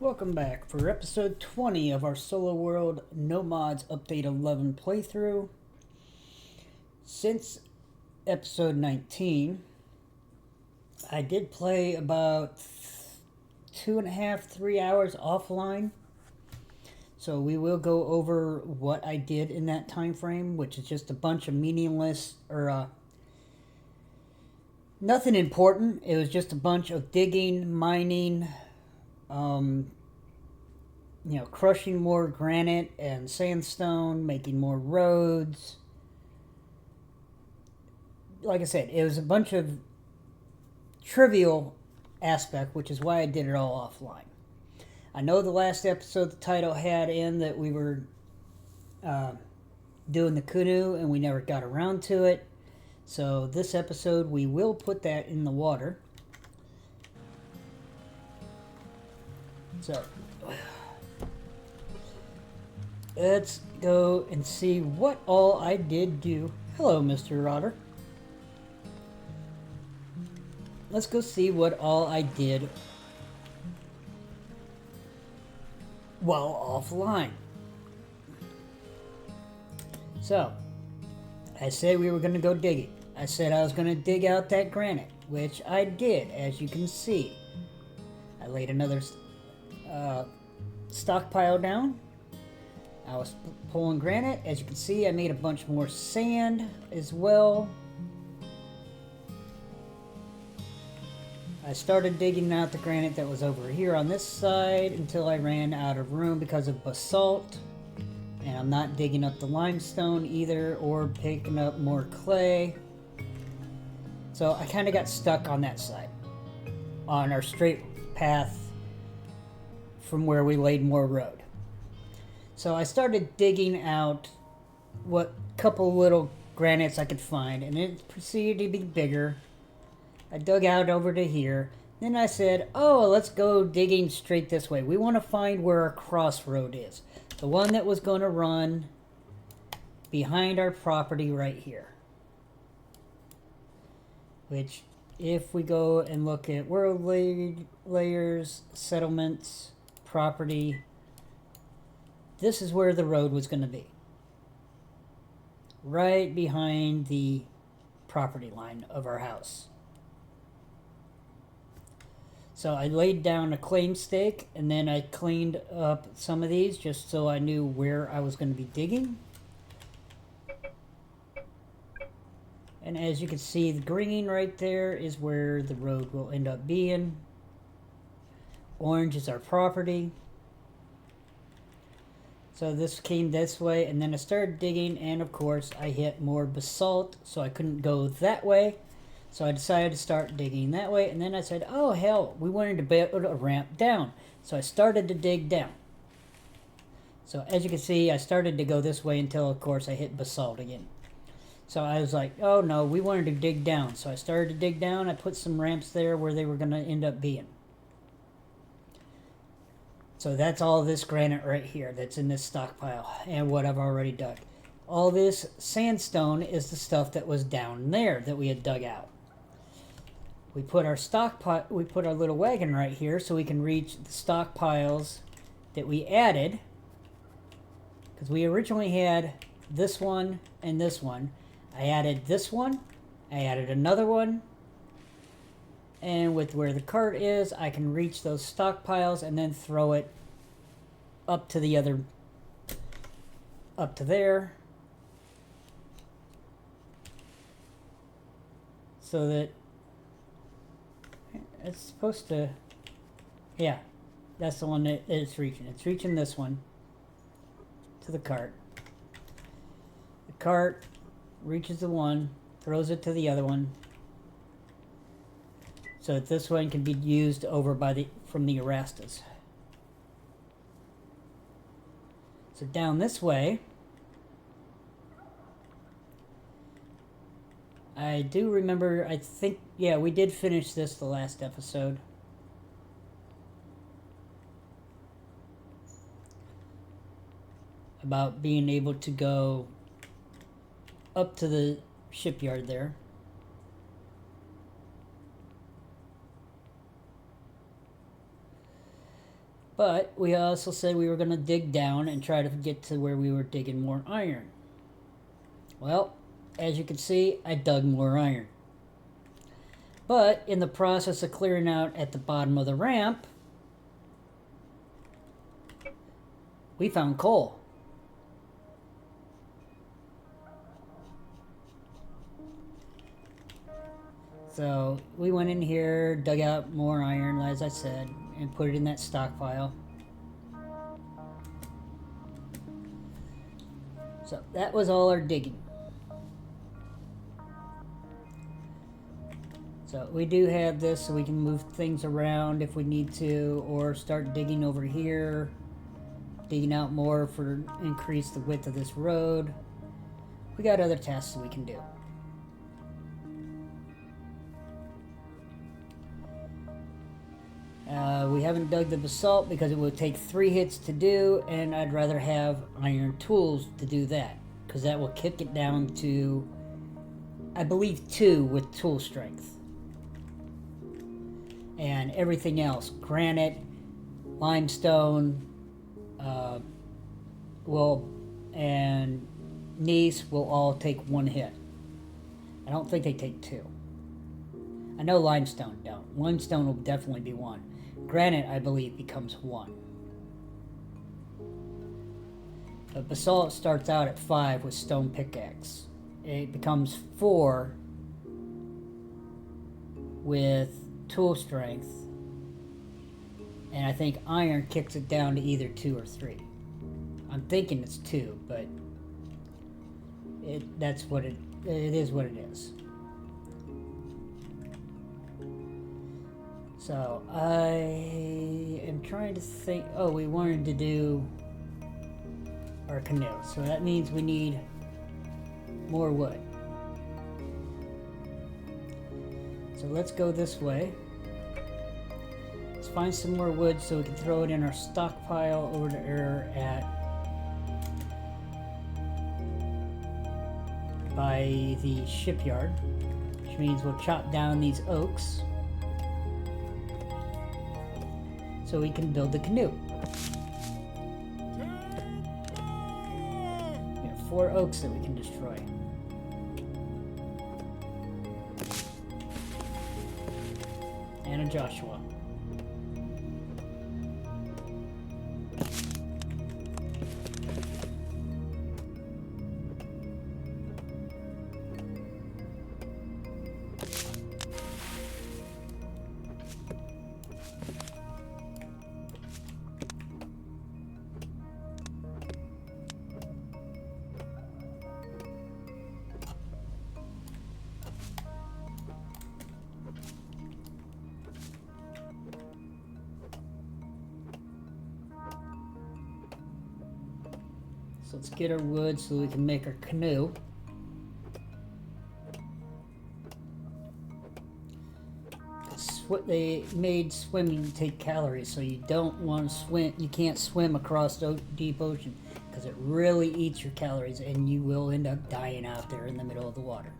Welcome back for episode 20 of our Solo World No Mods Update 11 playthrough. Since episode 19, I did play about 2.5-3 hours offline. So we will go over what I did in that time frame, which is just a bunch of meaningless or nothing important. It was just a bunch of digging, mining, crushing more granite and sandstone, making more roads. Like I said, it was a bunch of trivial aspect, which is why I did it all offline. I know the last episode the title had in that we were doing the Canoe and we never got around to it. So this episode we will put that in the water. So let's go and see what all I did do. Hello, Mr. Rotter. Let's go see what all I did while offline. So, I said we were going to go digging. I said I was going to dig out that granite, which I did, as you can see. I laid another stockpile down. I was pulling granite. As you can see, I made a bunch more sand as well. I started digging out the granite that was over here on this side until I ran out of room because of basalt. And I'm not digging up the limestone either or picking up more clay. So I kind of got stuck on that side, on our straight path from where we laid more road. So I started digging out what couple little granites I could find, and it proceeded to be bigger. I dug out over to here. Then I said, oh, let's go digging straight this way. We want to find where our crossroad is. The one that was going to run behind our property right here. Which, if we go and look at world layers, settlements, property, this is where the road was going to be. Right behind the property line of our house. So I laid down a claim stake, and then I cleaned up some of these just so I knew where I was going to be digging. And as you can see, the green right there is where the road will end up being. Orange is our property. So this came this way, and then I started digging, and of course I hit more basalt, so I couldn't go that way. So I decided to start digging that way, and then I said, oh hell, we wanted to build a ramp down. So I started to dig down. So as you can see, I started to go this way until, of course, I hit basalt again. So I was like, oh no, we wanted to dig down. So I started to dig down. I put some ramps there where they were going to end up being. So that's all this granite right here that's in this stockpile and what I've already dug. All this sandstone is the stuff that was down there that we had dug out. We put our we put our little wagon right here so we can reach the stockpiles that we added. Because we originally had this one and this one. I added this one. I added another one. And with where the cart is, I can reach those stockpiles and then throw it up to the other, up to there. So that it's supposed to, yeah, that's the one that it's reaching. It's reaching this one to the cart. The cart reaches the one, throws it to the other one, so that this one can be used over by the from the Erastas. So down this way, I do remember, I think, yeah, we did finish this the last episode. About being able to go up to the shipyard there. But we also said we were going to dig down and try to get to where we were digging more iron. Well, as you can see, I dug more iron. But in the process of clearing out at the bottom of the ramp, we found coal. So we went in here, dug out more iron, as I said, and put it in that stockpile. So that was all our digging. So we do have this so we can move things around if we need to, or start digging over here, digging out more for increase the width of this road. We got other tasks we can do. We haven't dug the basalt because it would take 3 hits to do, and I'd rather have iron tools to do that, because that will kick it down to, I believe, 2 with tool strength. And everything else, granite, limestone, and gneiss will all take 1 hit. I don't think they take 2. I know limestone don't. Limestone will definitely be 1. Granite, I believe, becomes 1. But basalt starts out at 5 with stone pickaxe. It becomes 4 with tool strength. And I think iron kicks it down to either 2 or 3. I'm thinking it's 2, but that's what it is what it is. So I am trying to think. Oh, we wanted to do our canoe, so that means we need more wood. So let's go this way. Let's find some more wood so we can throw it in our stockpile over there by the shipyard, which means we'll chop down these oaks so we can build the canoe. We have 4 oaks that we can destroy. And a Joshua. So let's get our wood so we can make our canoe. They made swimming take calories, so you don't want to swim. You can't swim across the deep ocean because it really eats your calories, and you will end up dying out there in the middle of the water.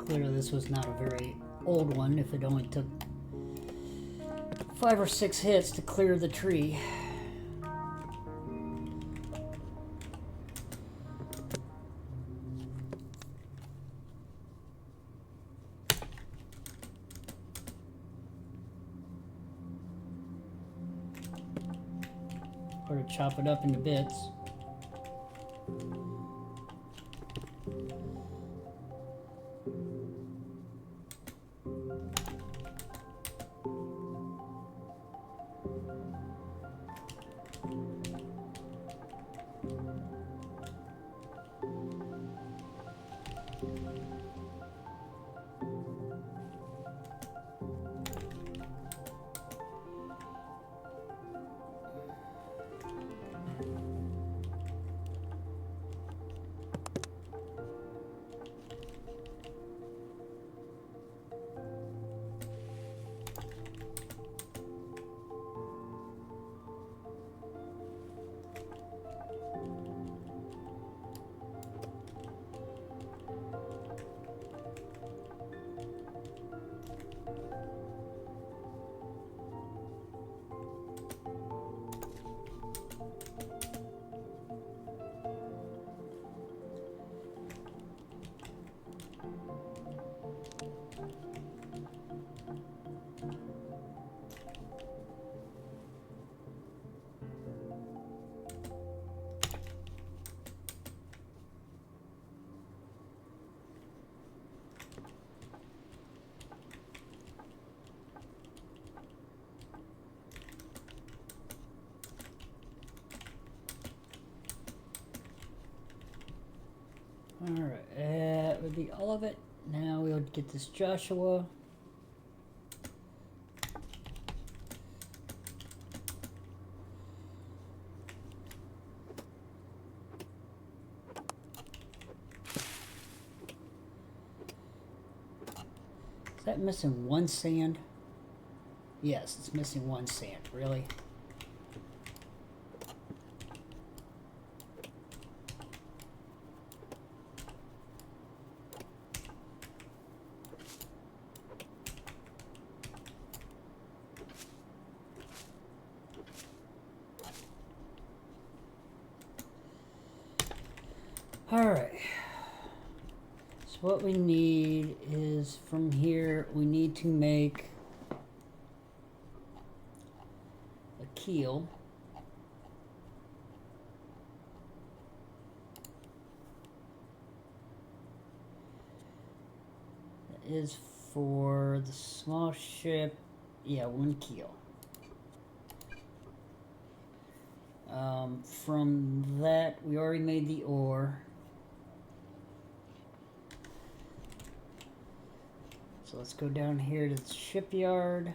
Clearly this was not a very old one if it only took 5 or 6 hits to clear the tree. or to chop it up into bits. Alright, that would be all of it. Now we'll get this Joshua. Is that missing one sand? Yes, it's missing one sand. Really? Alright, so what we need is from here, we need to make a keel. That is for the small ship, yeah, one keel. From that, we already made the ore. So let's go down here to the shipyard.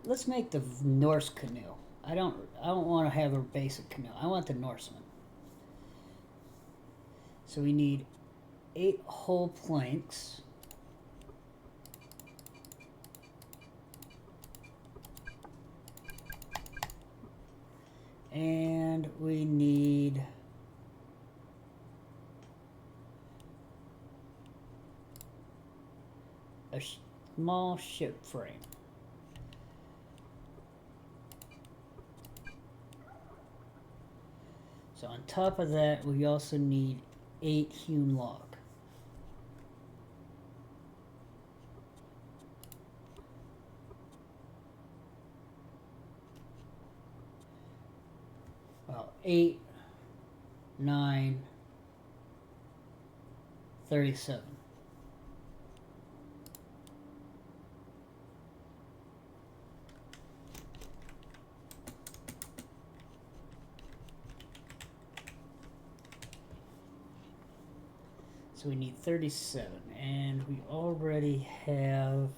Let's make the Norse canoe. I don't want to have a basic canoe. I want the Norseman. So we need 8 whole planks. And we need a small ship frame. So on top of that, we also need 8 hewn log. Well, 8, 9, 37. So we need 37, and we already have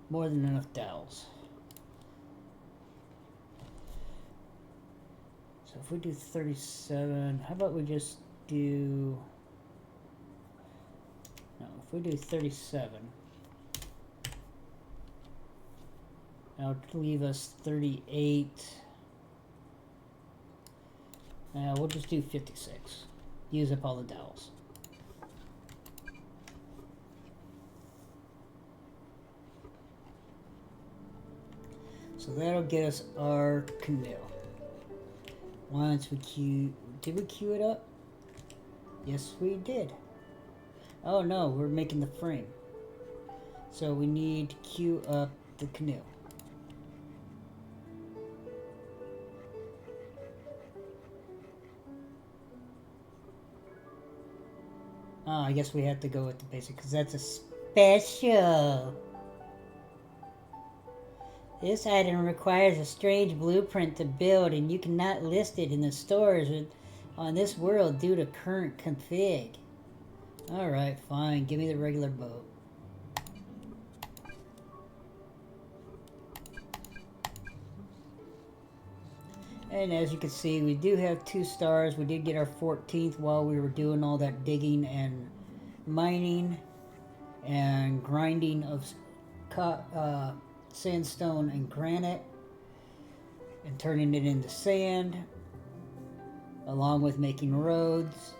more than enough dowels. So if we do 37, how about we just do, no, if we do 37, that'll leave us 38. We'll just do 56. Use up all the dowels. So that'll get us our canoe. Once we queue, did we queue it up? Yes, we did. Oh no, we're making the frame. So we need to queue up the canoe. Oh, I guess we have to go with the basic because that's a special. This item requires a strange blueprint to build, and you cannot list it in the stores on this world due to current config. Alright, fine. Give me the regular boat. And as you can see, we do have 2 stars. We did get our 14th while we were doing all that digging and mining and grinding of sandstone and granite and turning it into sand, along with making roads.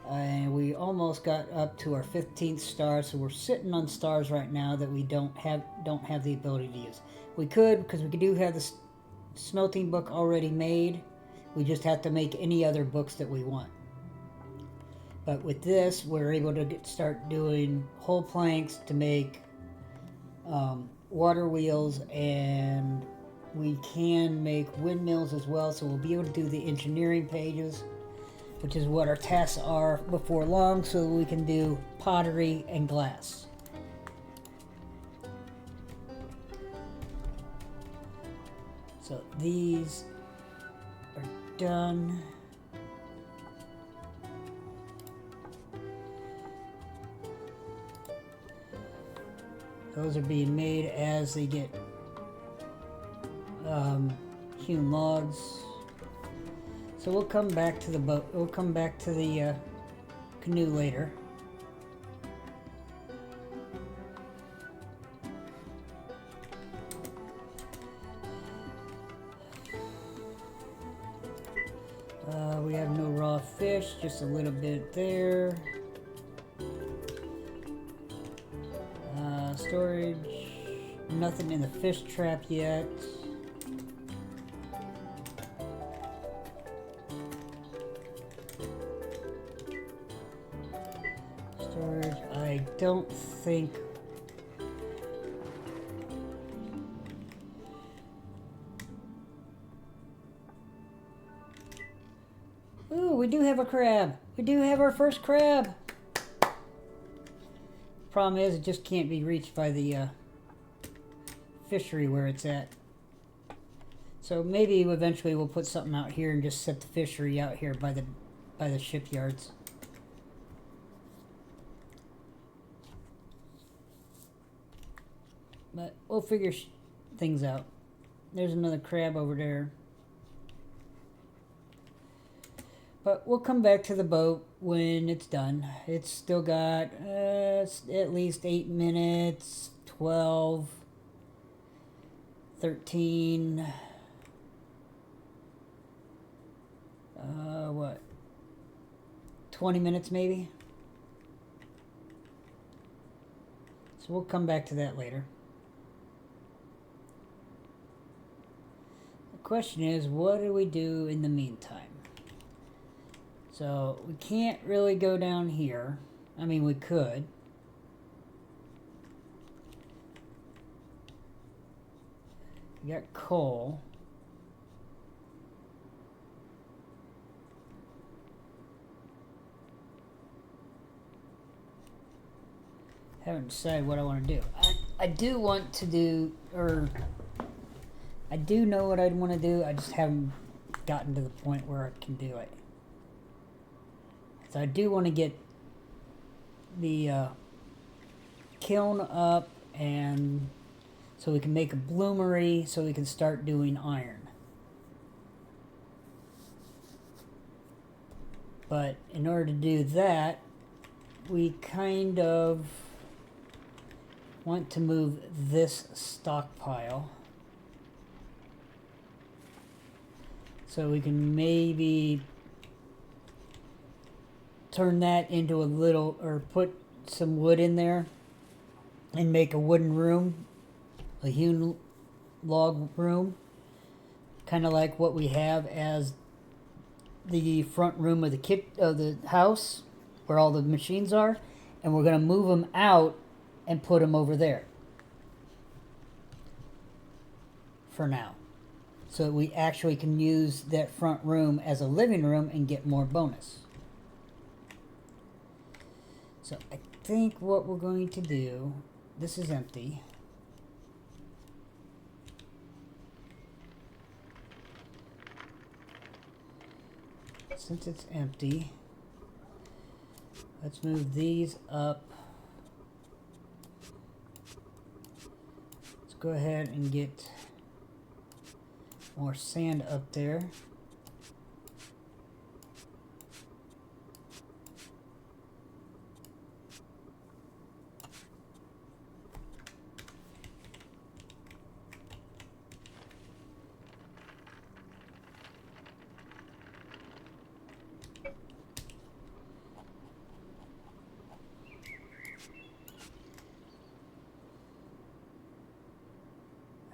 And we almost got up to our 15th star, so we're sitting on stars right now that we don't have the ability to use. We could, because we do have the smelting book already made. We just have to make any other books that we want. But with this, we're able to start doing whole planks to make water wheels, and we can make windmills as well. So we'll be able to do the engineering pages, which is what our tasks are before long, so we can do pottery and glass. So these are done. Those are being made as they get hewn logs. So we'll come back to the boat. We'll come back to the canoe later. We have no raw fish, just a little bit there. Storage, nothing in the fish trap yet. Storage, I don't think. Ooh, we do have a crab. We do have our first crab. Problem is, it just can't be reached by the fishery where it's at. So maybe eventually we'll put something out here and just set the fishery out here by the shipyards. But we'll figure things out. There's another crab over there. But we'll come back to the boat when it's done. It's still got at least 8 minutes, 12, 13, what? 20 minutes maybe? So we'll come back to that later. The question is, what do we do in the meantime? So we can't really go down here. I mean, we could. We got coal. Haven't decided what I want to do. I do want to do, or I do know what I'd want to do. I just haven't gotten to the point where I can do it. So I do want to get the kiln up, and so we can make a bloomery, so we can start doing iron. But in order to do that, we kind of want to move this stockpile so we can maybe turn that into a little, or put some wood in there and make a wooden room, a hewn log room, kind of like what we have as the front room of the house where all the machines are, And we're going to move them out and put them over there for now. So that we actually can use that front room as a living room and get more bonus. So I think what we're going to do, this is empty. Since it's empty, let's move these up. Let's go ahead and get more sand up there.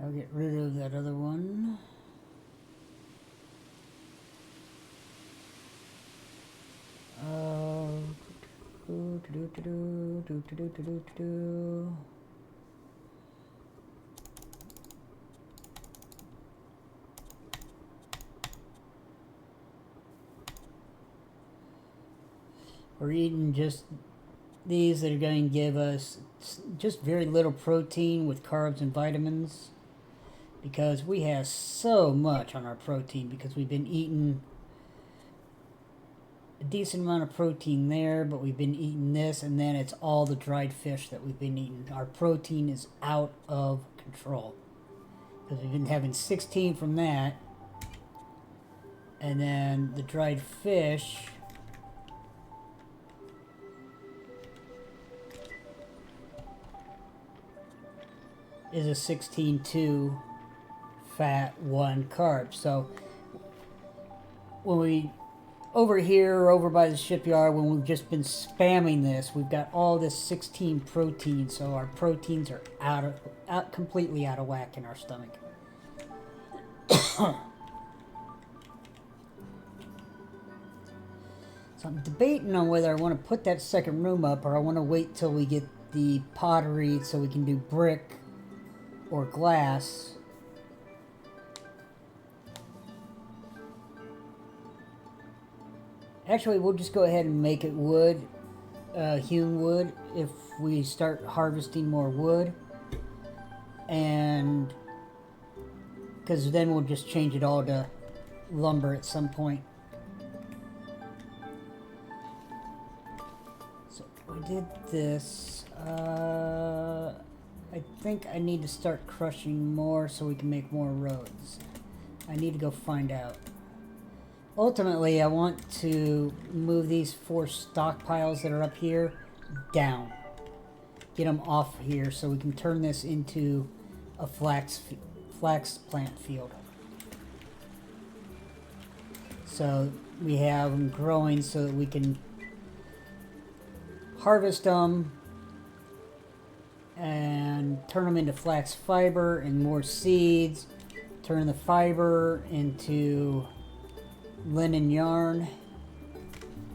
I'll get rid of that other one. We're eating just these that are going to give us just very little protein with carbs and vitamins, because we have so much on our protein because we've been eating a decent amount of protein there, but we've been eating this, and then it's all the dried fish that we've been eating. Our protein is out of control because we've been having 16 from that, and then the dried fish is a 16.2 fat, 1 carb. So when we over here, over by the shipyard, when we've just been spamming this, we've got all this 16 protein, so our proteins are completely out of whack in our stomach. So I'm debating on whether I want to put that second room up or I want to wait till we get the pottery so we can do brick or glass. Actually, we'll just go ahead and make it wood, hewn wood, if we start harvesting more wood. And because then we'll just change it all to lumber at some point. So we did this. I think I need to start crushing more so we can make more roads. I need to go find out. Ultimately, I want to move these 4 stockpiles that are up here down. Get them off here so we can turn this into a flax plant field. So we have them growing so that we can harvest them and turn them into flax fiber and more seeds. Turn the fiber into linen yarn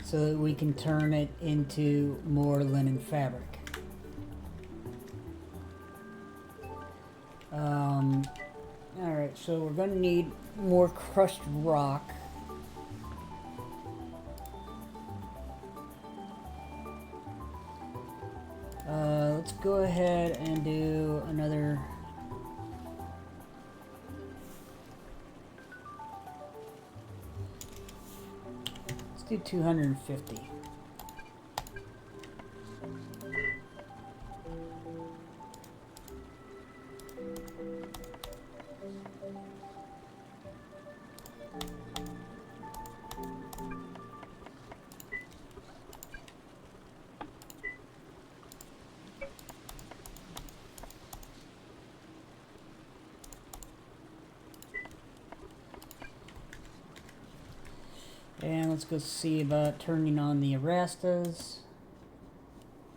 so that we can turn it into more linen fabric. Alright, so we're going to need more crushed rock. Let's go ahead and do another. Let's do 250. And let's go see about turning on the arastas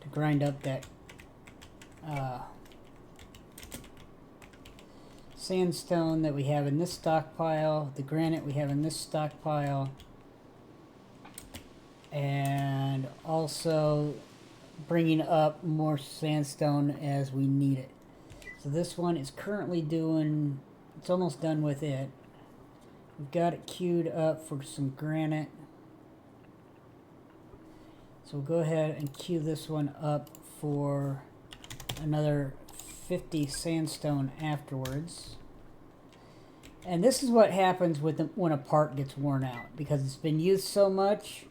to grind up that sandstone that we have in this stockpile, the granite we have in this stockpile, and also bringing up more sandstone as we need it. So this one is currently doing, it's almost done with it. We've got it queued up for some granite. So we'll go ahead and queue this one up for another 50 sandstone afterwards. And this is what happens with when a part gets worn out, because it's been used so much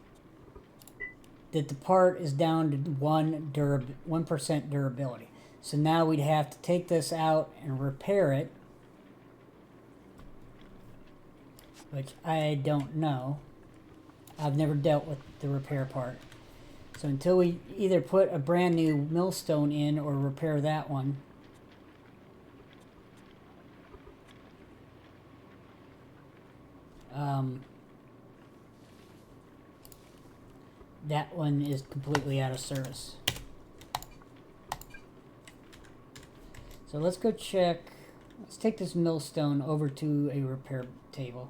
that the part is down to 1% durability. So now we'd have to take this out and repair it, which I don't know. I've never dealt with the repair part. So until we either put a brand new millstone in or repair that one, that one is completely out of service. So let's go check. Let's take this millstone over to a repair table.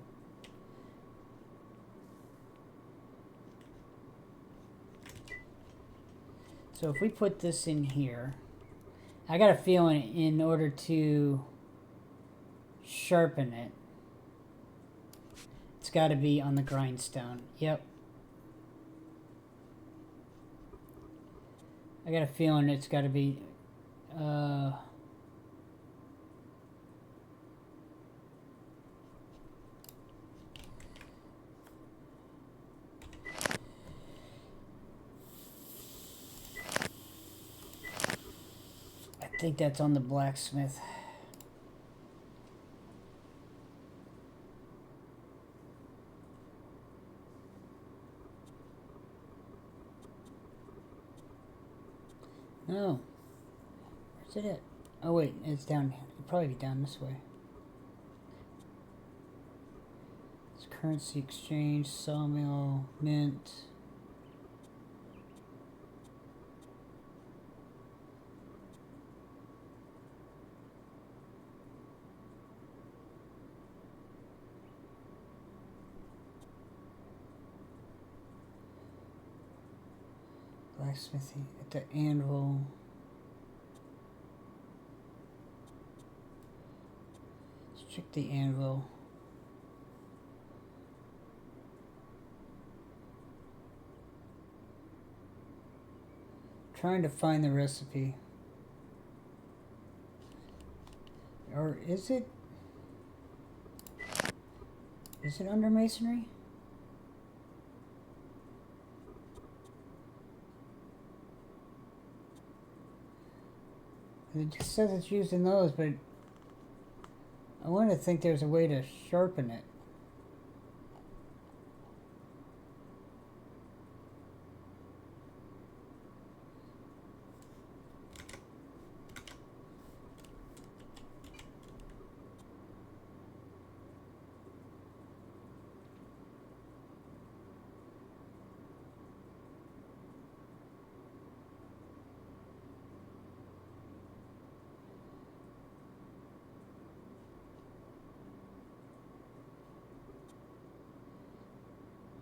So if we put this in here, I got a feeling in order to sharpen it, it's got to be on the grindstone. Yep. I got a feeling it's got to be I think that's on the blacksmith. No. Where's it at? Oh wait, it's down here. It'll probably be down this way. It's currency exchange, sawmill, mint. Blacksmithing at the anvil. Let's check the anvil. Trying to find the recipe. Or is it? Is it under masonry? It just says it's used in those, but I want to think there's a way to sharpen it.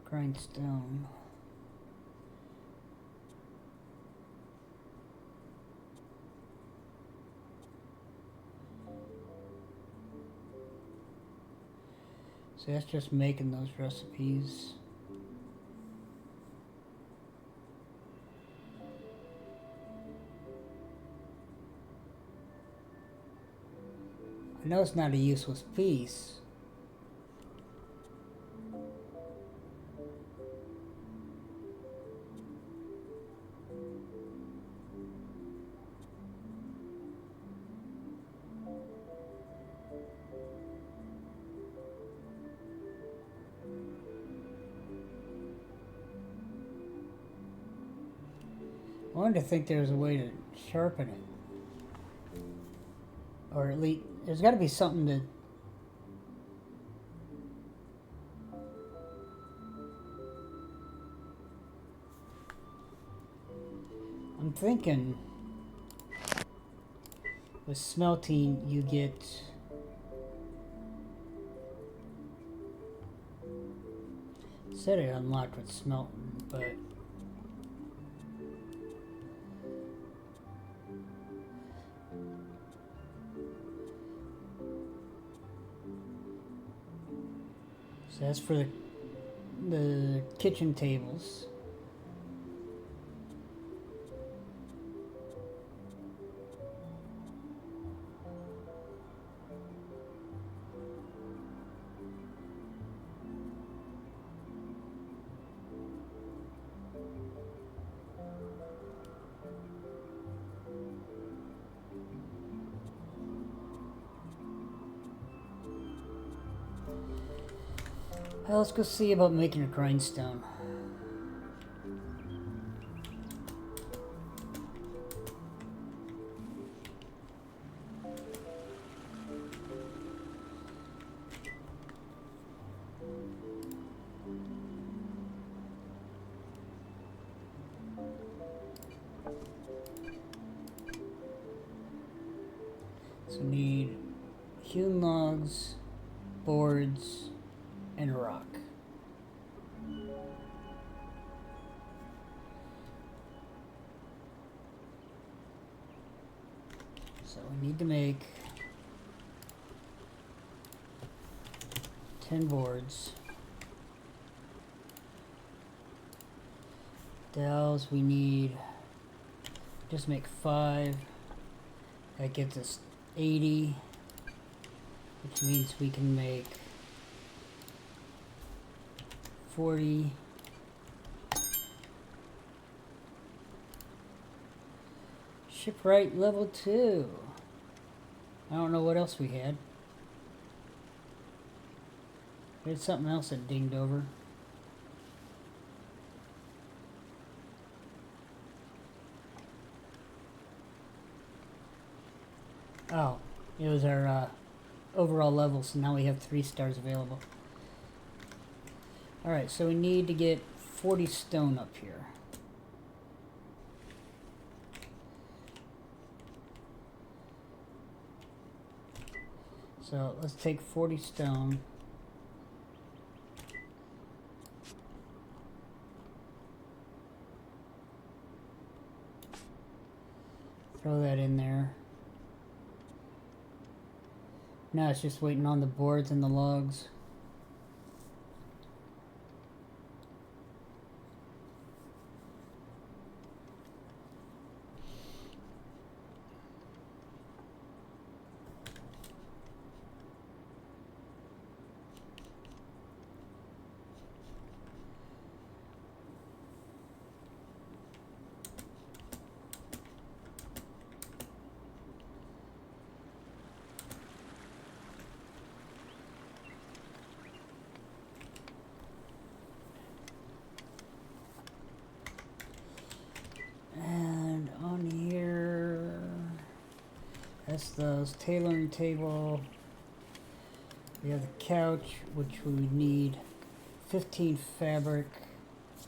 Grindstone. So that's just making those recipes. I know it's not a useless piece. I wanted to think there was a way to sharpen it. Or at least, there's got to be something to... I'm thinking with smelting you get... It said it unlocked with smelting, but... So that's for the kitchen tables. Well, let's go see about making a grindstone. So we need hewn logs, boards, and rock. So we need to make 10 boards. Dowels we need, just make 5. That gets us 80, which means we can make 40. Shipwright level 2. I don't know what else we had. There's something else that dinged over. Oh, it was our overall level, so now we have 3 stars available. Alright, so we need to get 40 stone up here. So let's take 40 stone. Throw that in there. Now it's just waiting on the boards and the logs. And on here, that's the tailoring table. We have the couch, which we would need 15 fabric.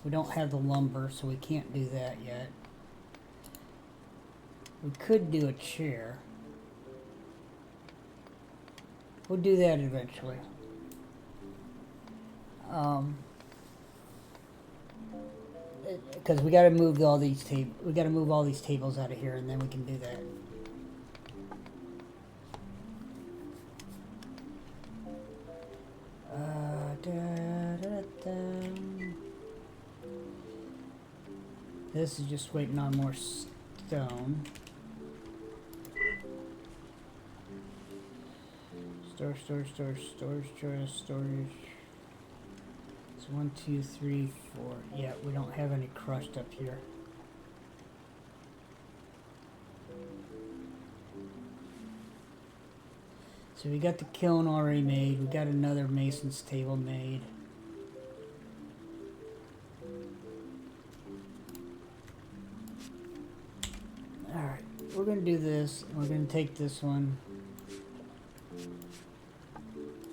We don't have the lumber, so we can't do that yet. We could do a chair. We'll do that eventually. Because we got to move all these tables out of here, and then we can do that. This is just waiting on more stone. Storage. It's 1, 2, 3, 4. Yeah, we don't have any crushed up here. So we got the kiln already made. We got another mason's table made. Alright, we're going to do this. We're going to take this one.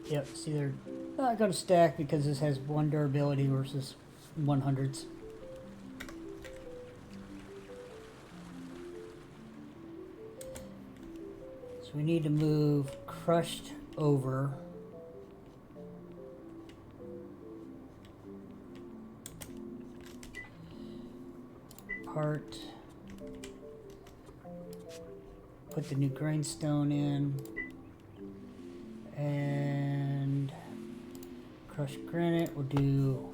Yep, see, they're not going to stack because this has 1 durability versus 100s. So we need to move crushed over. Part. Put the new grindstone in. And Crushed granite, we'll do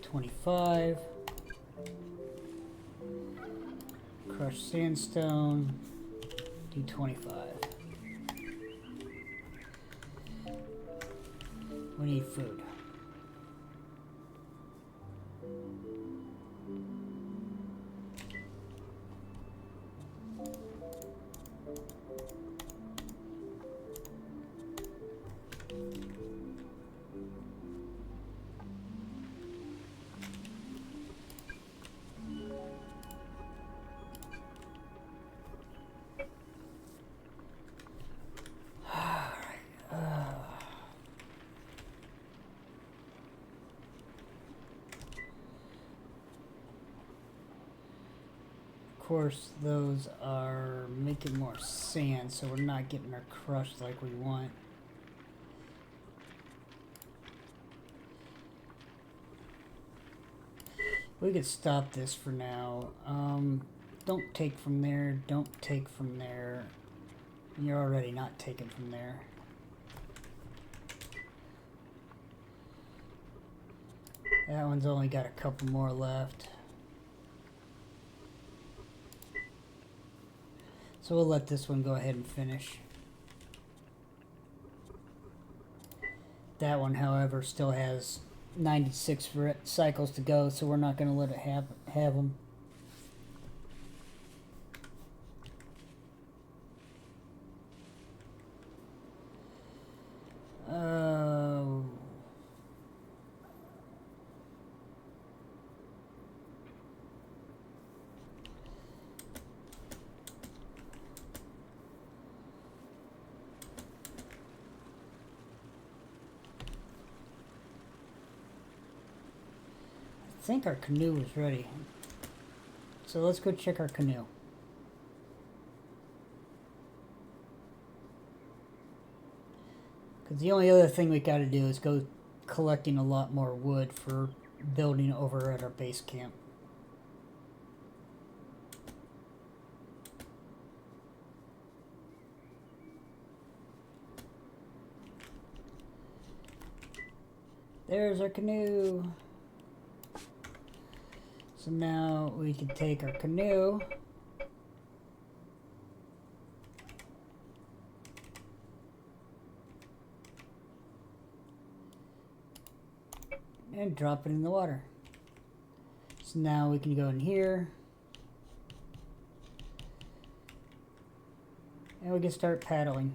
25. Crushed sandstone, do 25. We need food. Of course, those are making more sand, so we're not getting our crushed like we want. We could stop this for now. Don't take from there, don't take from there. You're already not taking from there. That one's only got a couple more left. So we'll let this one go ahead and finish. That one, however, still has 96 cycles to go, so we're not going to let it have them. I think our canoe is ready. So let's go check our canoe. Because the only other thing we got to do is go collecting a lot more wood for building over at our base camp. There's our canoe. So now we can take our canoe and drop it in the water. So now we can go in here and we can start paddling.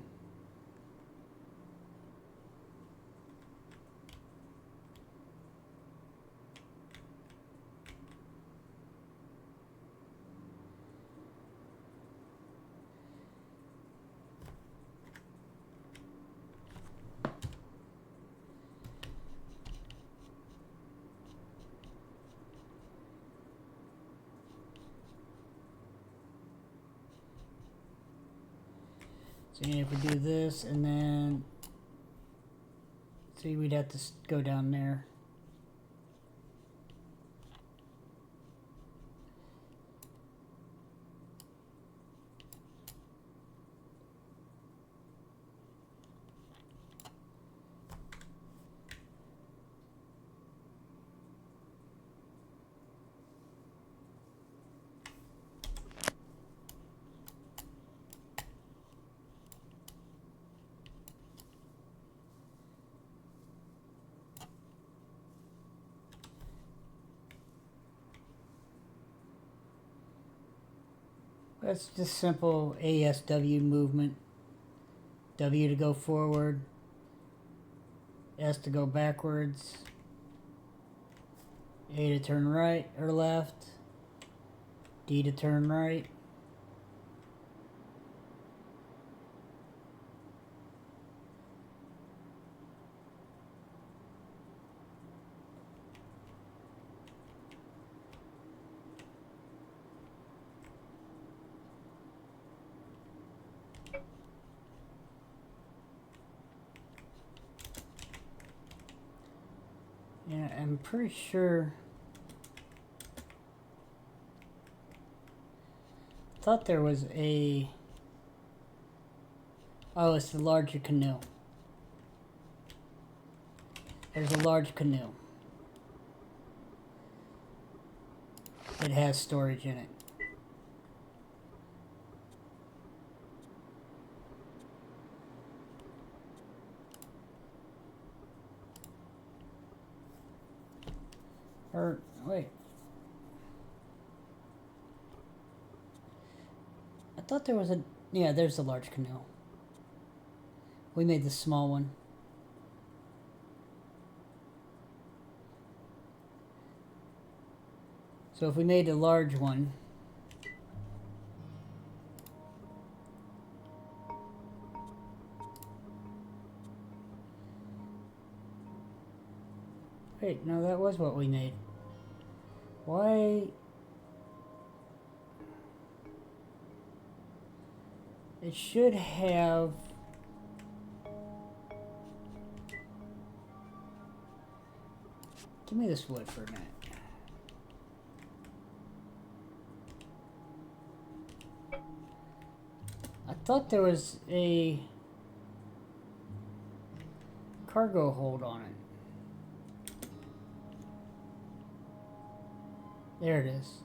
So if we do this and then, see, we'd have to go down there. That's just simple ASW movement. W to go forward, S to go backwards, A to turn right or left, D to turn right. Yeah, I'm pretty sure. Thought there was a. Oh, it's the larger canoe. There's a large canoe. It has storage in it. Or, wait. I thought there was a... Yeah, there's the large canoe. We made the small one. So if we made a large one... Wait, no, that was what we made. Why... It should have... Give me this wood for a minute. I thought there was a cargo hold on it. There it is.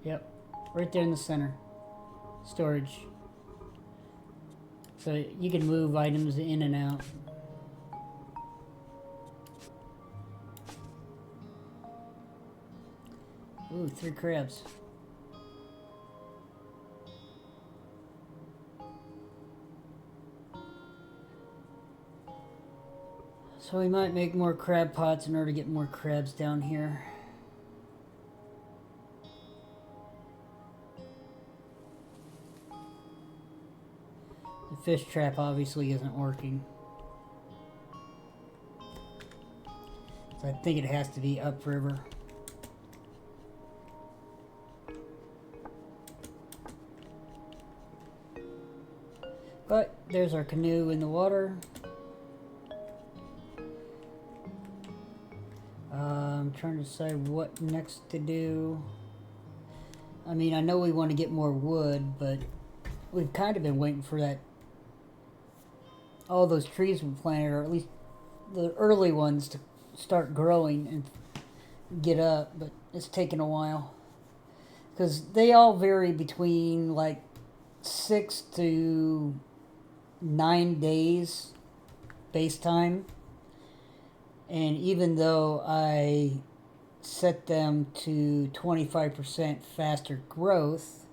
Yep, right there in the center. Storage. So you can move items in and out. Ooh, 3 crabs. So we might make more crab pots in order to get more crabs down here. The fish trap obviously isn't working. So I think it has to be upriver. But there's our canoe in the water. I'm trying to decide what next to do. I mean, I know we want to get more wood, but we've kind of been waiting for that. All those trees we planted, or at least the early ones, to start growing and get up, but it's taken a while. Because they all vary between like 6 to 9 days base time. And even though I set them to 25% faster growth,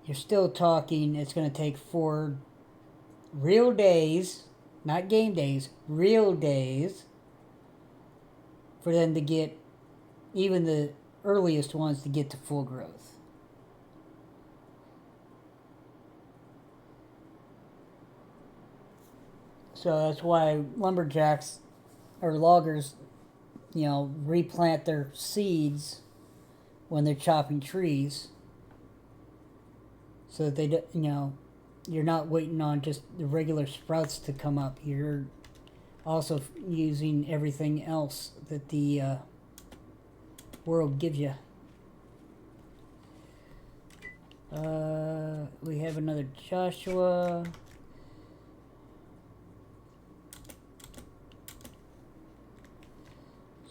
you're still talking it's going to take 4 real days, not game days, real days, for them to get, even the earliest ones, to get to full growth. So that's why lumberjacks or loggers, you know, replant their seeds when they're chopping trees, so that they, you know, you're not waiting on just the regular sprouts to come up. You're also using everything else that the world gives you. We have another Joshua.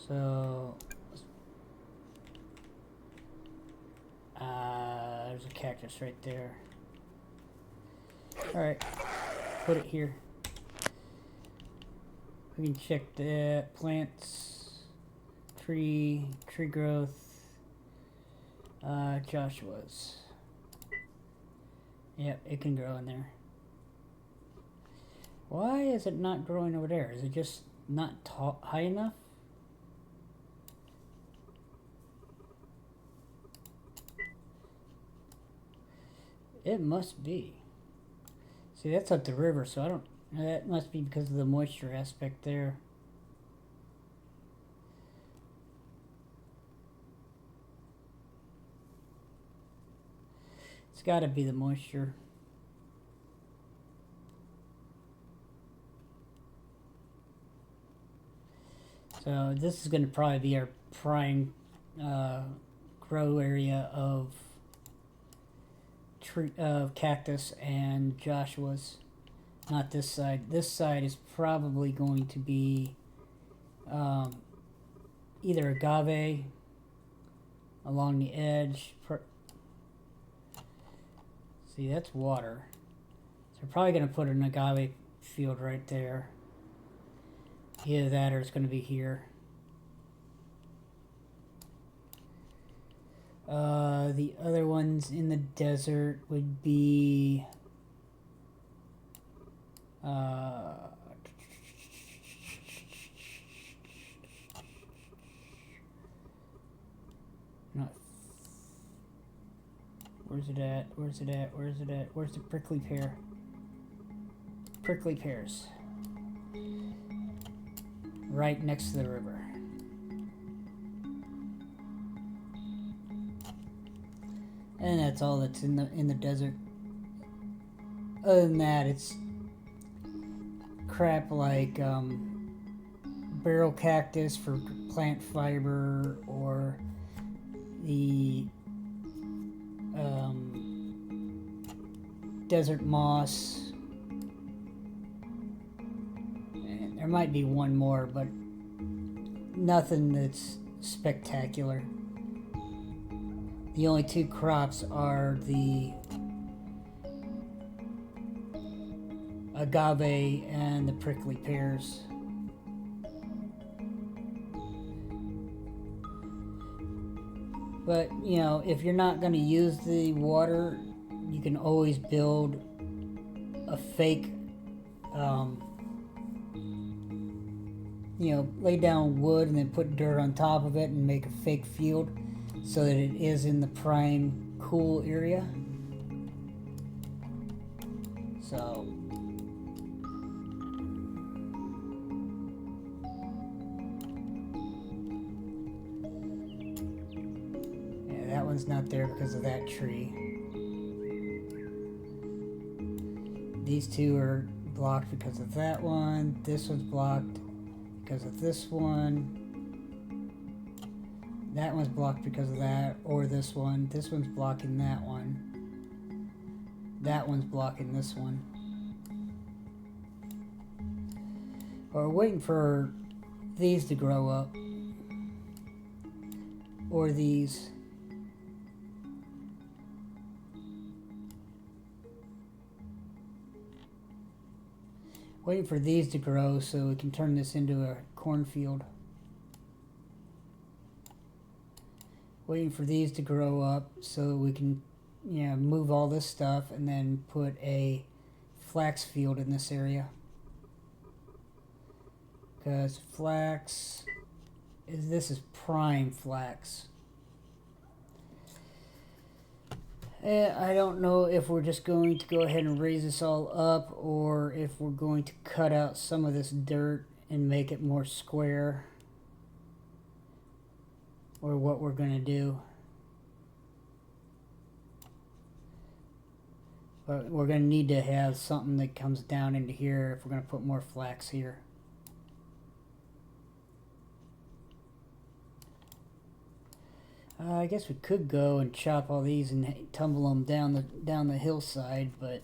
So, there's a cactus right there. Alright, put it here. We can check the plants, tree growth, Joshua's. Yep, it can grow in there. Why is it not growing over there? Is it just not high enough? It must be. See, that's up the river, so I don't... That must be because of the moisture aspect there. It's got to be the moisture. So this is going to probably be our prime grow area of cactus and Joshua's. Not this side. This side is probably going to be either agave along the edge. See, that's water. So we're probably going to put an agave field right there. Either that or it's going to be here. The other ones in the desert would be not. Where's it at? Where's it at? Where's it at? Where's the prickly pear? Prickly pears. Right next to the river. And that's all that's in the desert. Other than that, it's crap like barrel cactus for plant fiber, or the desert moss. And there might be one more, but nothing that's spectacular. The only two crops are the agave and the prickly pears. But, you know, if you're not going to use the water, you can always build a fake, you know, lay down wood and then put dirt on top of it and make a fake field so that it is in the prime cool area. So yeah, that one's not there because of that tree. These two are blocked because of that one. This one's blocked because of this one. That one's blocked because of that, or this one. This one's blocking that one. That one's blocking this one. We're waiting for these to grow up. Or these. Waiting for these to grow so we can turn this into a cornfield. Waiting for these to grow up so we can, you know, move all this stuff and then put a flax field in this area. Because flax this is prime flax. I don't know if we're just going to go ahead and raise this all up, or if we're going to cut out some of this dirt and make it more square, or what we're going to do. But we're going to need to have something that comes down into here if we're going to put more flax here. I guess we could go and chop all these and tumble them down the hillside, but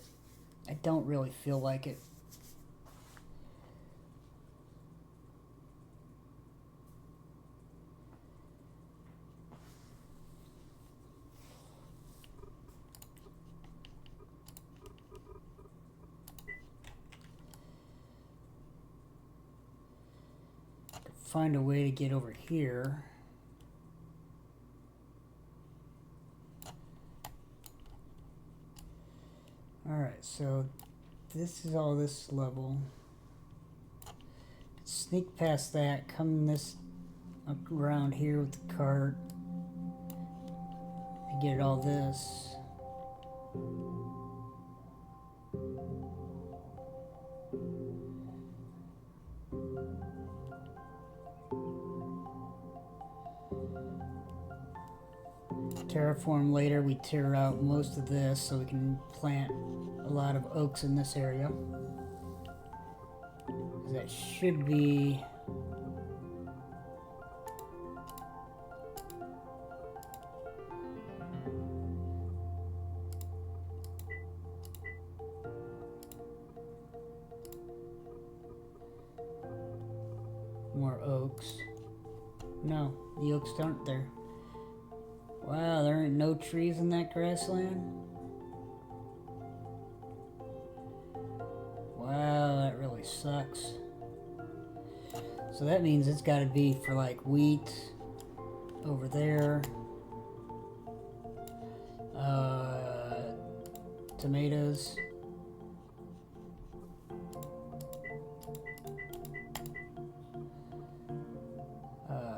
I don't really feel like it. Find a way to get over here. Alright, so this is all this level. Sneak past that, come this up around here with the cart. And get all this. Terraform later, we tear out most of this so we can plant a lot of oaks in this area. That should be more oaks. No, the oaks aren't there. Wow, there ain't no trees in that grassland? Wow, that really sucks. So that means it's gotta be for like wheat over there. Tomatoes.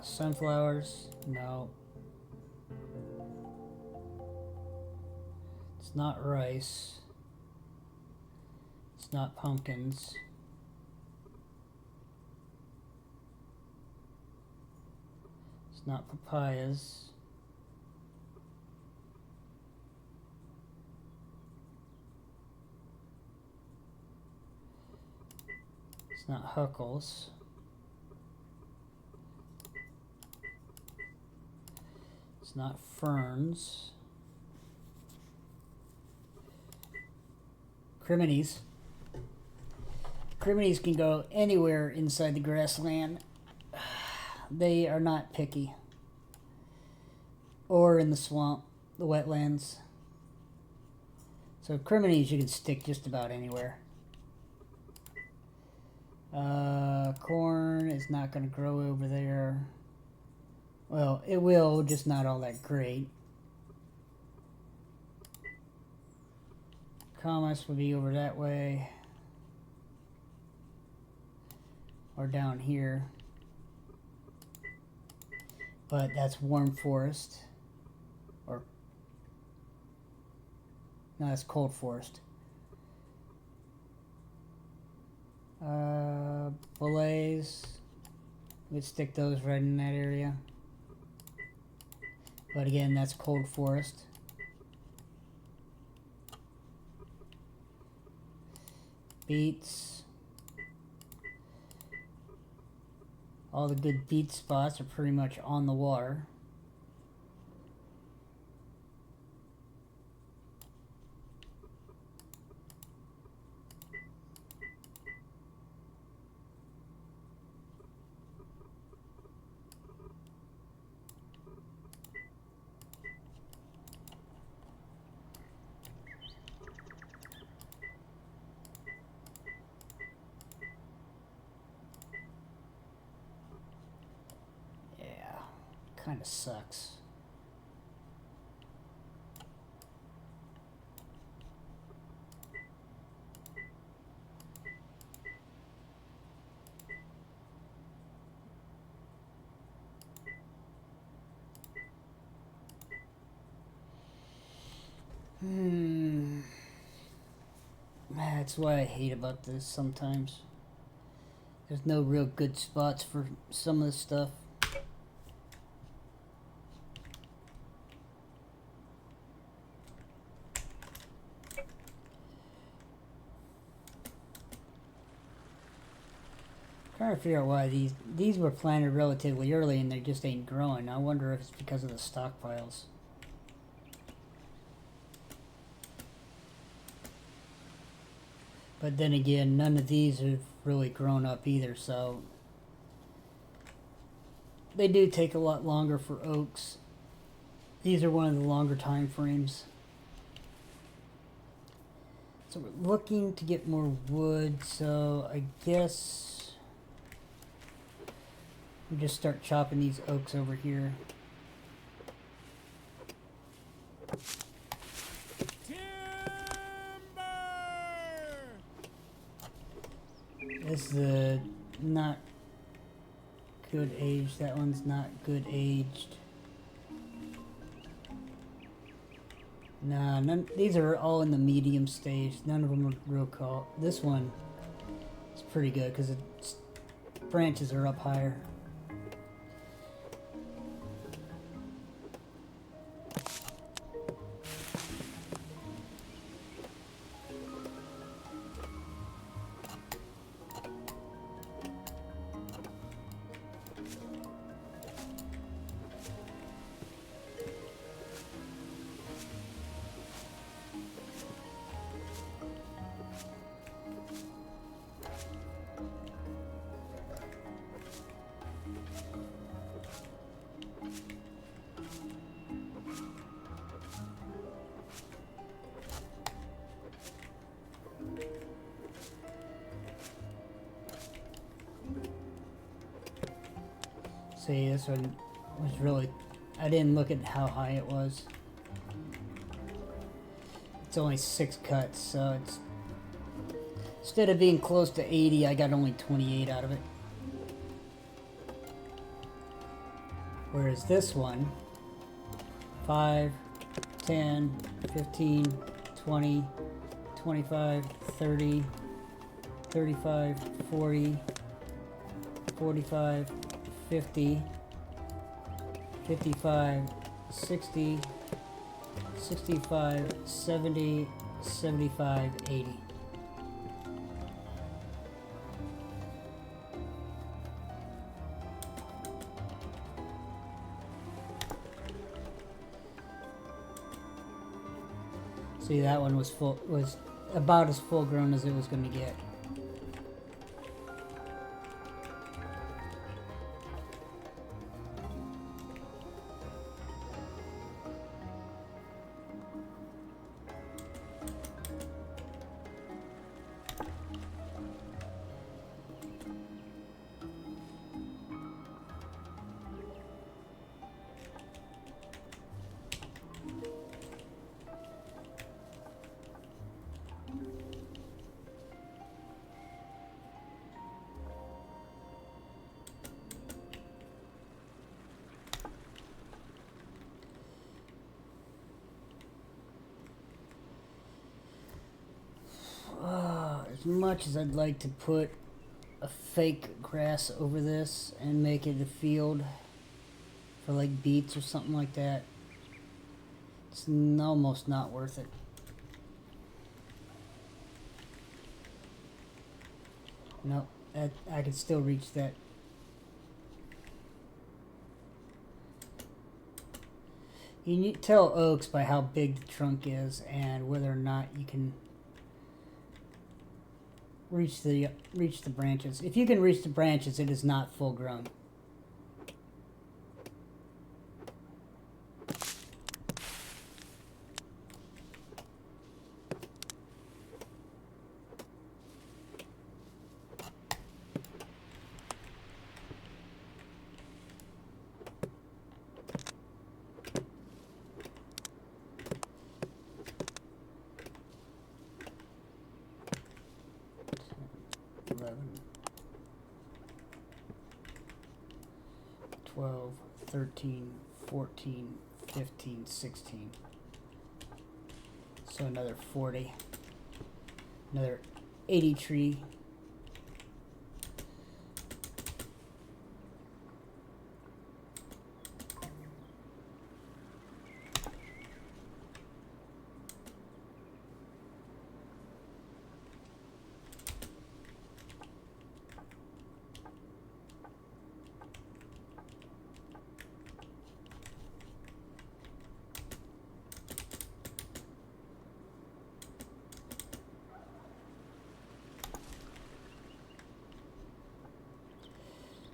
Sunflowers. No. It's not rice. It's not pumpkins. It's not papayas. It's not huckles. It's not ferns. Criminies. Criminies can go anywhere inside the grassland. They are not picky. Or in the swamp, the wetlands. So criminies you can stick just about anywhere. Corn is not going to grow over there. Well, it will, just not all that great. Commerce will be over that way. Or down here. But that's warm forest. Or no, that's cold forest. Billets. We'd stick those right in that area. But again, that's cold forest. Beets. All the good beet spots are pretty much on the water. Kind of sucks. That's what I hate about this sometimes. There's no real good spots for some of the stuff. Trying to figure out why these were planted relatively early and they just ain't growing. I wonder if it's because of the stockpiles. But then again, none of these have really grown up either, so they do take a lot longer for oaks. These are one of the longer time frames. So we're looking to get more wood, so I guess we just start chopping these oaks over here. This is a not good aged. That one's not good aged. Nah, none. These are all in the medium stage. None of them are real cool. This one is pretty good because its branches are up higher. See, this one was really... I didn't look at how high it was. It's only 6 cuts, so it's... Instead of being close to 80, I got only 28 out of it. Whereas this one, 5, 10, 15, 20, 25, 30, 35, 40, 45, 50, 55, 60, 65, 70, 75, 80. See, that one was about as full grown as it was going to get. As much as I'd like to put a fake grass over this and make it a field for like beets or something like that, it's almost not worth it. No, I could still reach that. You need to tell oaks by how big the trunk is and whether or not you can reach the branches. If you can reach the branches, it is not full grown. Eleven, 12, 13, 14, 15, 16. So another 40. Another 80 tree.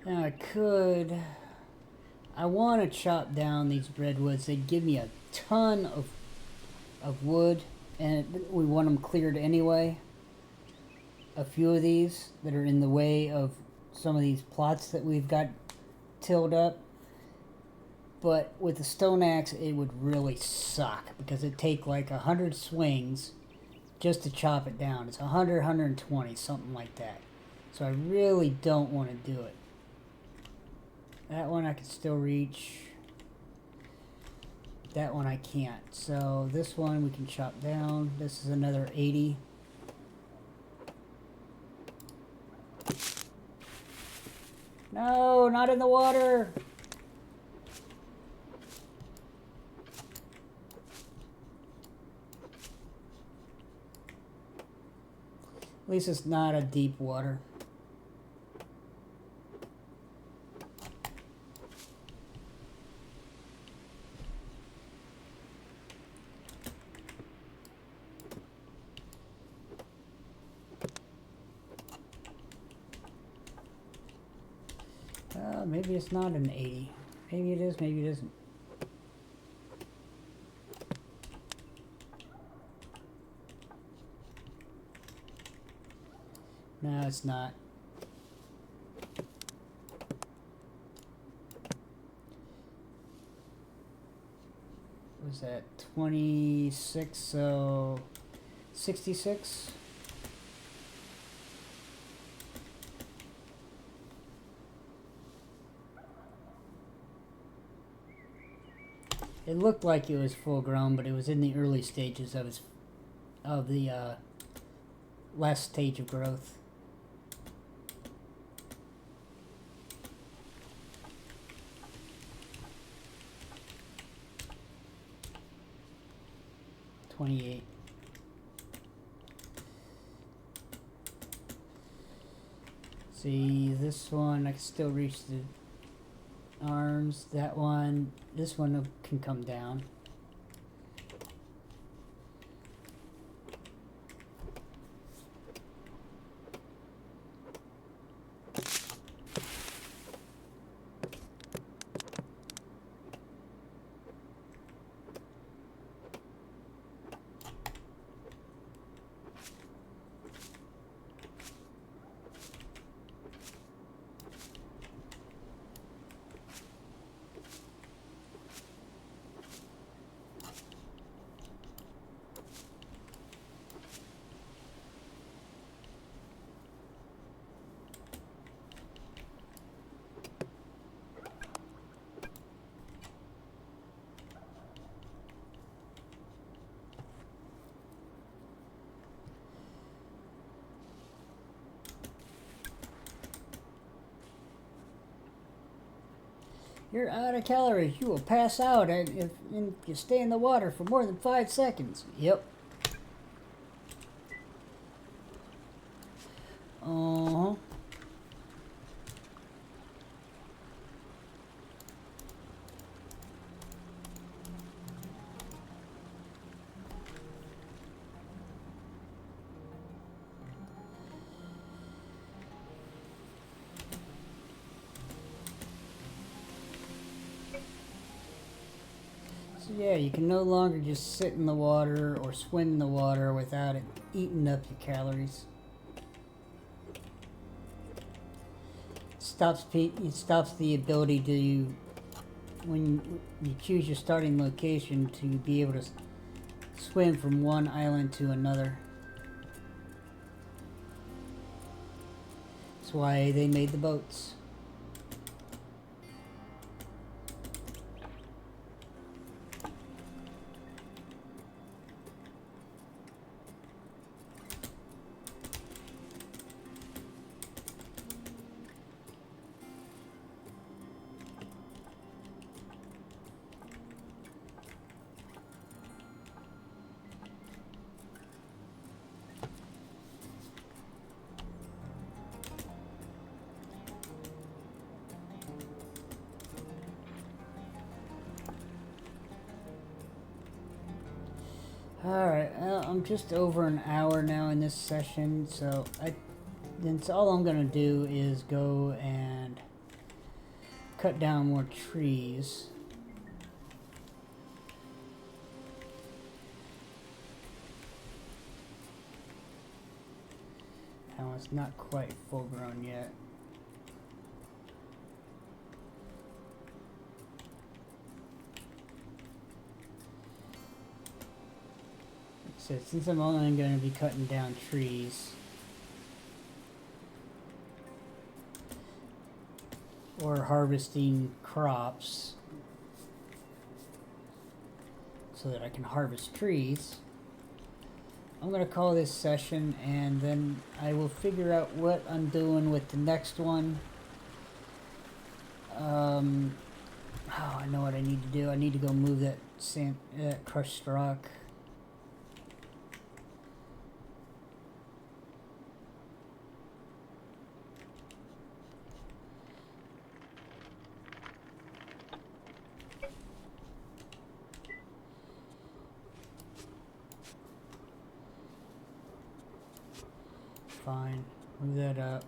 Now I want to chop down these redwoods. They'd give me a ton of wood, and we want them cleared anyway. A few of these that are in the way of some of these plots that we've got tilled up. But with the stone axe, it would really suck because it'd take like 100 swings just to chop it down. It's 100, 120, something like that. So I really don't want to do it. That one I can still reach. That one I can't. So this one we can chop down. This is another 80. No, not in the water. At least it's not a deep water. Maybe it's not an 80. Maybe it is, maybe it isn't. No, it's not. Was that 26? So 66. It looked like it was full grown, but it was in the early stages of the last stage of growth. $28. See, this one, I can still reach the arms. That one, this one can come down. You're out of calories. You will pass out if you stay in the water for more than 5 seconds. Yep. Uh-huh. So yeah, you can no longer just sit in the water or swim in the water without it eating up your calories. It stops the ability to, when you choose your starting location, to be able to swim from one island to another. That's why they made the boats. Alright, well, I'm just over an hour now in this session, so all I'm gonna do is go and cut down more trees. That one's not quite full grown yet. So since I'm only going to be cutting down trees, or harvesting crops, so that I can harvest trees, I'm going to call this session, and then I will figure out what I'm doing with the next one. Oh, I know what I need to do. I need to go move that crushed rock. Fine, move that up.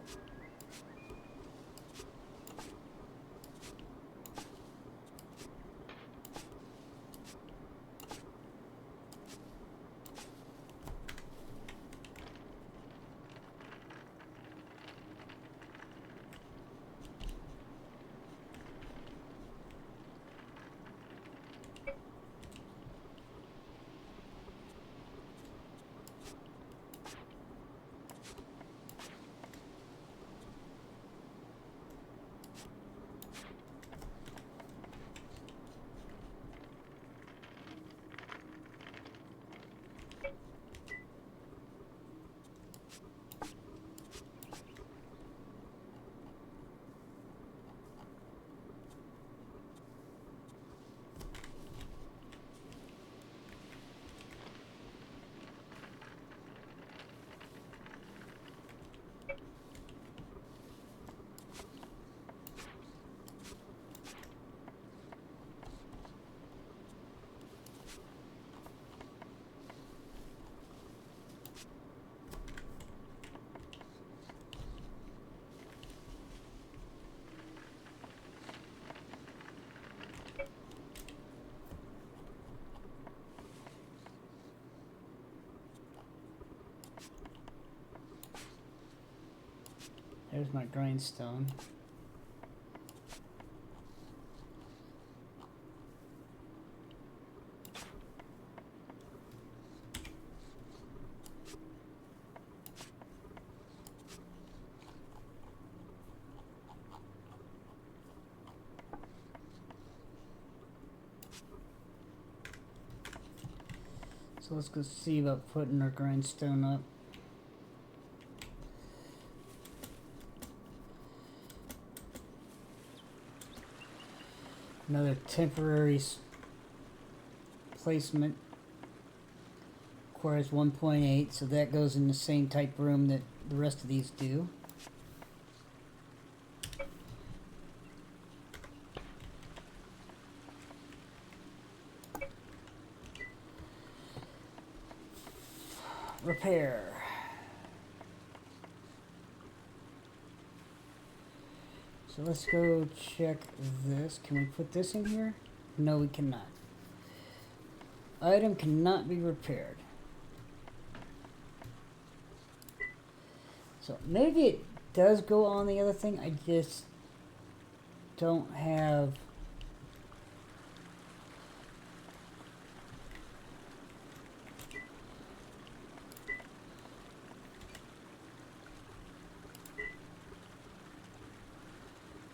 There's my grindstone. So let's go see about putting our grindstone up. Another temporary placement requires 1.8, so that goes in the same type room that the rest of these do. Repair. So let's go check this. Can we put this in here? No, we cannot. Item cannot be repaired. So maybe it does go on the other thing. I just don't have...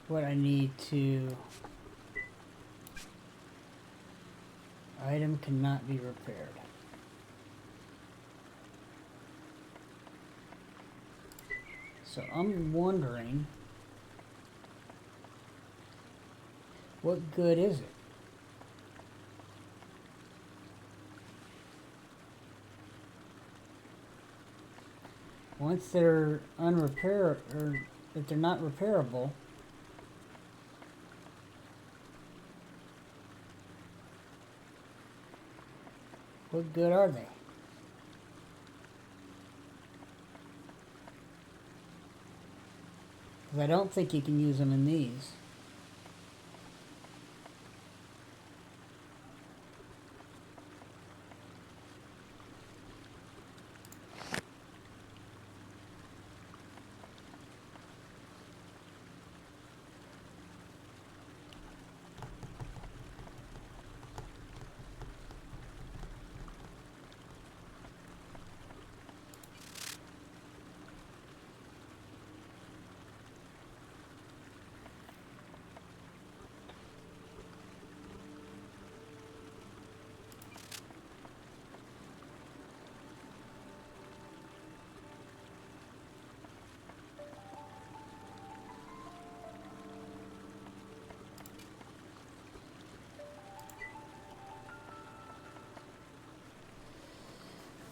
what I need to... Item cannot be repaired. So I'm wondering, what good is it? Once they're unrepair, or if they're not repairable, what good are they? Because I don't think you can use them in these.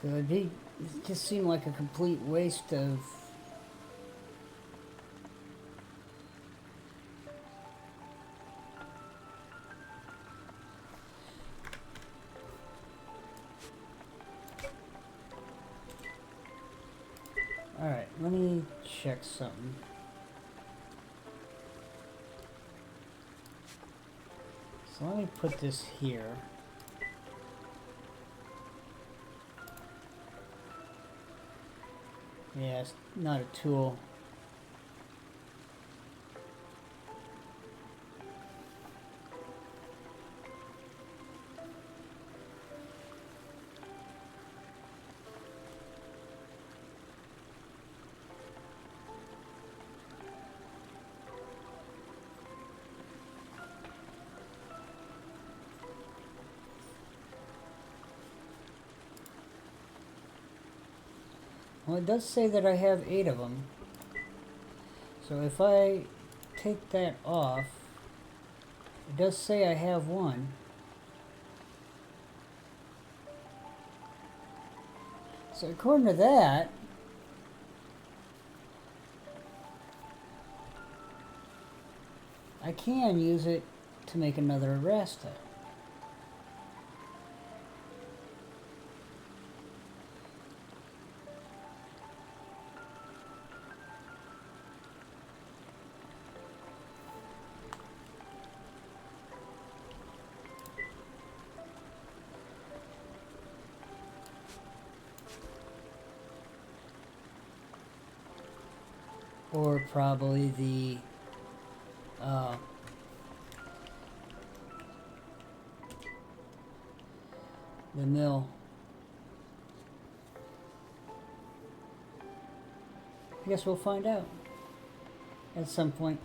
So it just seemed like a complete waste of... Alright, let me check something. So let me put this here. Yeah, it's not a tool. Well, it does say that I have 8 of them. So if I take that off, it does say I have 1. So according to that, I can use it to make another arresta. or probably the mill. I guess we'll find out at some point.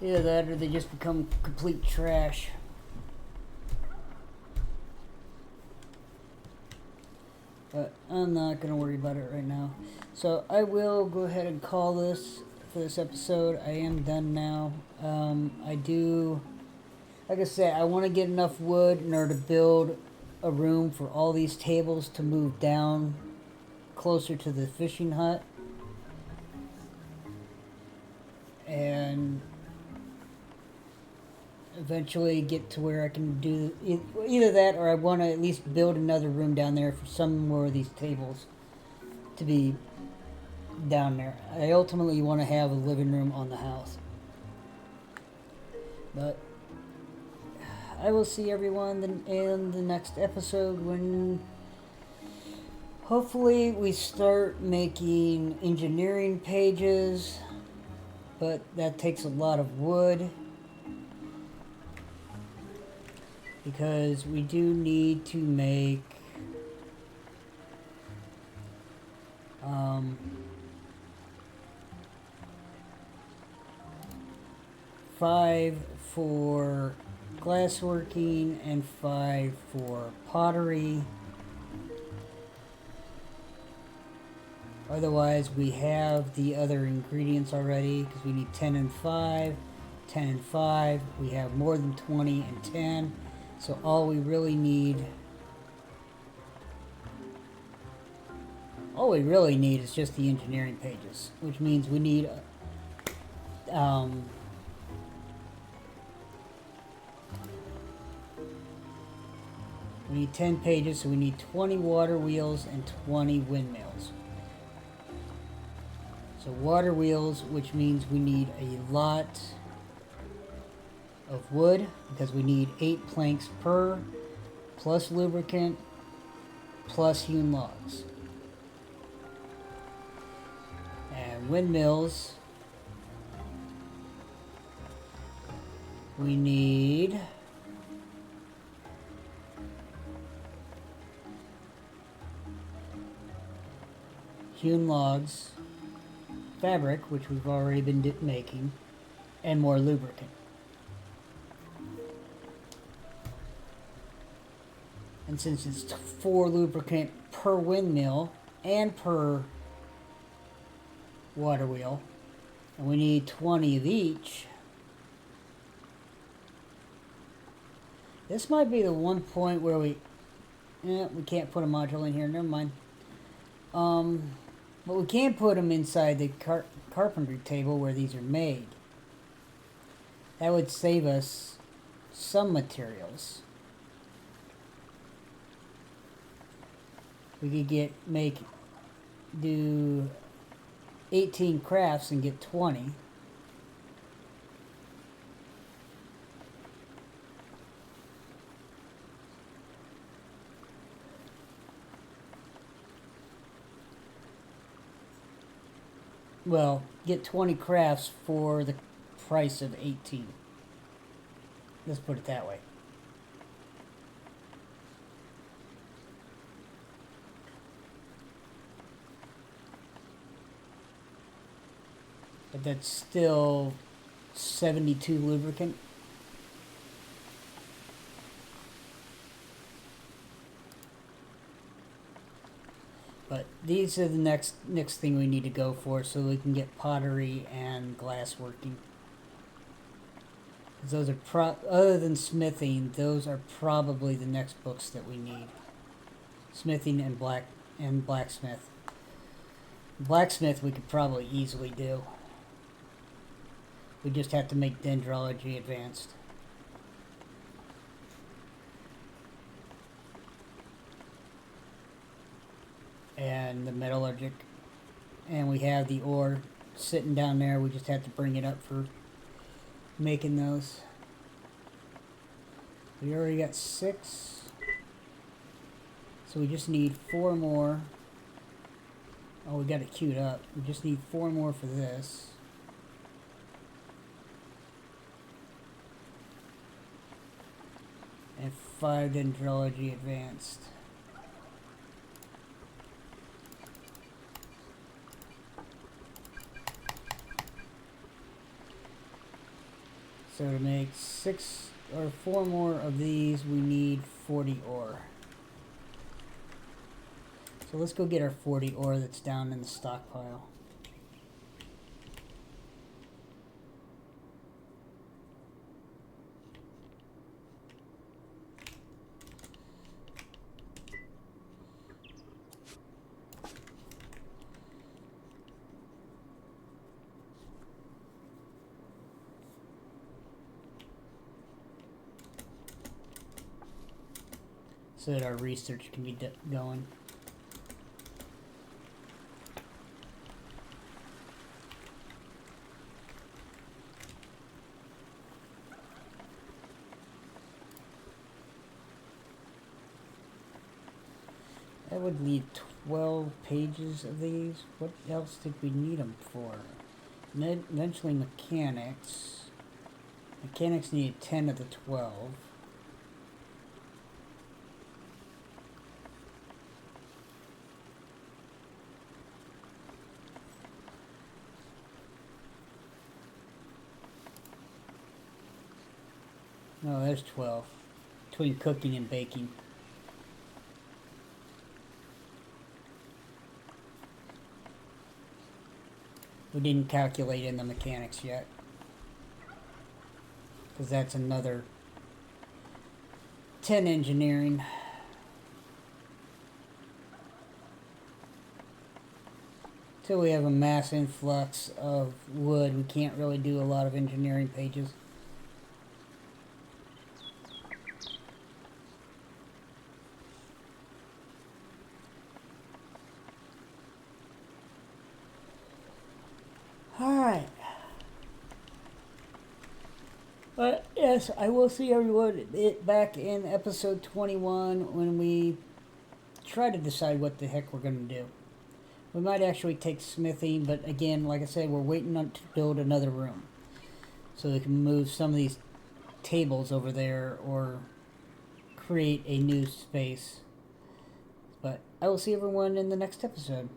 Either that or they just become complete trash. But I'm not going to worry about it right now. So I will go ahead and call this for this episode. I am done now. I do, like I said, I want to get enough wood in order to build a room for all these tables to move down closer to the fishing hut. And eventually get to where I can do either that, or I want to at least build another room down there for some more of these tables to be down there. I ultimately want to have a living room on the house. But I will see everyone in the next episode when hopefully we start making engineering pages, but that takes a lot of wood. Because we do need to make 5 for glassworking and 5 for pottery. Otherwise, we have the other ingredients already because we need 10 and 5. 10 and 5. We have more than 20 and 10. So all we really need is just the engineering pages, which means we need we need 10 pages, so we need 20 water wheels and 20 windmills. So water wheels, which means we need a lot of wood, because we need 8 planks per, plus lubricant, plus hewn logs. And windmills, we need hewn logs, fabric, which we've already been making, and more lubricant. And since it's 4 lubricant per windmill and per water wheel, and we need 20 of each, this might be the one point where we can't put a module in here, never mind. But we can put them inside the carpentry table where these are made. That would save us some materials. We could do 18 crafts and get 20. Well, get 20 crafts for the price of 18. Let's put it that way. But that's still 72 lubricant. But these are the next thing we need to go for, so we can get pottery and glass working. Those are other than smithing, those are probably the next books that we need. Smithing and blacksmith. Blacksmith we could probably easily do. We just have to make dendrology advanced. And the metallurgic. And we have the ore sitting down there. We just have to bring it up for making those. We already got 6. So we just need 4 more. Oh, we got it queued up. We just need 4 more for this. And 5 Dendrology Advanced. So to make 6 or 4 more of these, we need 40 ore. So let's go get our 40 ore that's down in the stockpile. So that our research can be going. That would need 12 pages of these. What else did we need them for? Eventually mechanics. Mechanics needed 10 of the 12. No, there's 12. Between cooking and baking. We didn't calculate in the mechanics yet. Because that's another 10 engineering. Till we have a mass influx of wood, we can't really do a lot of engineering pages. Alright. But yes, I will see everyone back in episode 21 when we try to decide what the heck we're going to do. We might actually take smithing, but again, like I said, we're waiting on to build another room. So we can move some of these tables over there or create a new space. But I will see everyone in the next episode.